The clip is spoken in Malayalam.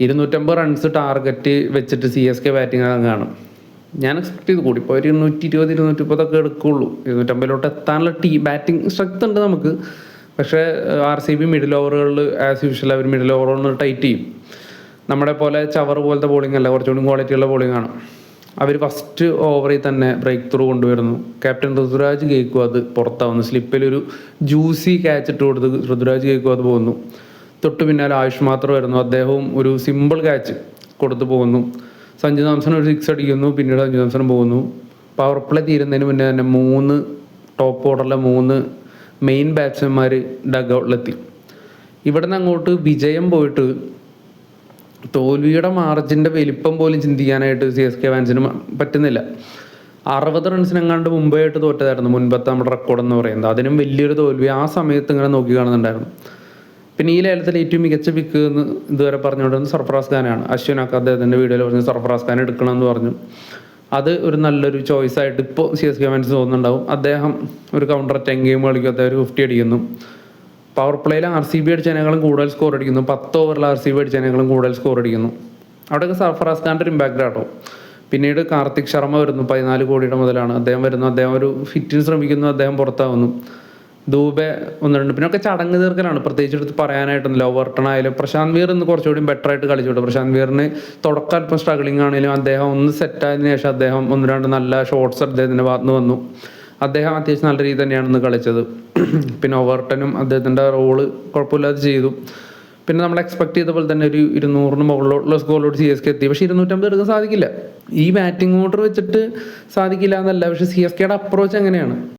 250 റൺസ് ടാർഗറ്റ് വെച്ചിട്ട് CSK ബാറ്റിംഗ് കാണും. ഞാൻ എക്സ്പെക്ട് ചെയ്ത് കൂടിപ്പോൾ ഒരു 220, 230 എടുക്കുള്ളൂ. 250 എത്താനുള്ള ബാറ്റിംഗ് സ്ട്രെങ്ത് ഉണ്ട് നമുക്ക്. പക്ഷേ RCB മിഡിൽ ഓവറുകളിൽ ആസ് യൂഷ്വൽ അവർ മിഡിൽ ഓവറുകളിൽ ടൈറ്റ് ചെയ്യും. നമ്മുടെ പോലെ ചവർ പോലത്തെ ബോളിംഗ് അല്ല, കുറച്ചുകൂടി ക്വാളിറ്റിയുള്ള ബോളിംഗ് ആണ്. അവർ ഫസ്റ്റ് ഓവറിൽ തന്നെ ബ്രേക്ക് ത്രൂ കൊണ്ടുവരുന്നു. ക്യാപ്റ്റൻ ഋതുരാജ് ഗെയ്ക്വാദ് പുറത്താവുന്നു. സ്ലിപ്പിലൊരു ജ്യൂസി ക്യാച്ച് ഇട്ട് കൊടുത്ത് ഋതുരാജ് ഗെയ്ക്വാദ് പോകുന്നു. തൊട്ട് പിന്നാലെ ആയുഷ് മാത്രം വരുന്നു. അദ്ദേഹവും ഒരു സിമ്പിൾ ക്യാച്ച് കൊടുത്തു പോകുന്നു. സഞ്ജു സാംസൺ ഒരു 6 അടിക്കുന്നു. പിന്നീട് സഞ്ജു സാംസൺ പോകുന്നു. പവർ പ്ലേ തീരുന്നതിന് മുന്നേ തന്നെ 3 ടോപ്പ് ഓർഡറിലെ 3 മെയിൻ ബാറ്റ്സ്മാൻമാർ ഡഗ് ഔട്ടിലെത്തി. ഇവിടെ നിന്ന് അങ്ങോട്ട് വിജയം പോയിട്ട് തോൽവിയുടെ മാർജിൻ്റെ വലിപ്പം പോലും ചിന്തിക്കാനായിട്ട് CSK ഫാൻസിന് പറ്റുന്നില്ല. 60 റൺസിനെങ്ങാണ്ട് മുമ്പായിട്ട് തോറ്റതായിരുന്നു മുൻപത്തെ നമ്മുടെ റെക്കോർഡ് എന്ന് പറയുന്നത്. അതിനും വലിയൊരു തോൽവി ആ സമയത്ത് ഇങ്ങനെ നോക്കി കാണുന്നുണ്ടായിരുന്നു. പിന്നെ ഈ ലേലത്തിൽ ഏറ്റവും മികച്ച പിക്ക് എന്ന് ഇതുവരെ പറഞ്ഞുകൊണ്ടിരുന്നത് സർഫറാസ് ഖാനാണ്. അശ്വിനൊക്കെ അദ്ദേഹത്തിൻ്റെ വീഡിയോയിൽ പറഞ്ഞു സർഫറാസ് ഖാൻ എടുക്കണമെന്ന് പറഞ്ഞു. അത് ഒരു നല്ലൊരു ചോയ്സ് ആയിട്ട് ഇപ്പോൾ CSK ഫാൻസ് തോന്നുന്നുണ്ടാവും. അദ്ദേഹം ഒരു കൗണ്ടർ അറ്റാക്ക് ഗെയിം കളിക്കും. അദ്ദേഹം ഒരു 50 അടിക്കുന്നു. പവർ പ്ലേയിൽ RCB അടിച്ചതിനേക്കാളും കൂടുതൽ സ്കോർ അടിക്കുന്നു. 10 ഓവറിൽ RCB അടിച്ചതിനേക്കാളും കൂടുതൽ സ്കോർ അടിക്കുന്നു. അവിടെയൊക്കെ സർഫറാസ് ഖാൻ്റെ ഒരു ഇമ്പാക്റ്റ് ആട്ടോ. പിന്നീട് കാർത്തിക് ശർമ്മ വരുന്നു. 14 കോടിയുടെ മുതലാണ് അദ്ദേഹം വരുന്നു. അദ്ദേഹം ഒരു ഫിറ്റിന് ശ്രമിക്കുന്നു. അദ്ദേഹം പുറത്താവുന്നു. ദൂബെ 1-2 പിന്നൊക്കെ ചടങ്ങ് തീർക്കലാണ്. പ്രത്യേകിച്ച് എടുത്ത് പറയാനായിട്ടൊന്നുമില്ല. ഓവർട്ടൺ ആയാലും പ്രശാന്ത് വീർ ഇന്ന് കുറച്ചുകൂടി ബെറ്റർ ആയിട്ട് കളിച്ചോട്ടെ. പ്രശാന്ത് വീറിന് തുടക്കം അല്പം സ്ട്രഗ്ലിംഗ് ആണെങ്കിലും അദ്ദേഹം ഒന്ന് സെറ്റായതിനു ശേഷം അദ്ദേഹം 1-2 നല്ല ഷോട്ട്സ് അദ്ദേഹത്തിൻ്റെ ഭാഗത്ത് നിന്ന് വന്നു. അദ്ദേഹം അത്യാവശ്യം നല്ല രീതിയിൽ തന്നെയാണ് ഇന്ന് കളിച്ചത്. പിന്നെ ഓവർട്ടനും അദ്ദേഹത്തിൻ്റെ റോള് കുഴപ്പമില്ലാതെ ചെയ്തു. പിന്നെ നമ്മൾ എക്സ്പെക്ട് ചെയ്ത പോലെ തന്നെ ഒരു 200 മുകളിലുള്ള സ്കോറിലോട്ട് CSK എത്തി. പക്ഷേ 250 എടുക്കാൻ സാധിക്കില്ല. ഈ ബാറ്റിംഗ് ഓർഡർ വെച്ചിട്ട് സാധിക്കില്ല എന്നല്ല, പക്ഷേ CSKയുടെ അപ്രോച്ച് എങ്ങനെയാണ്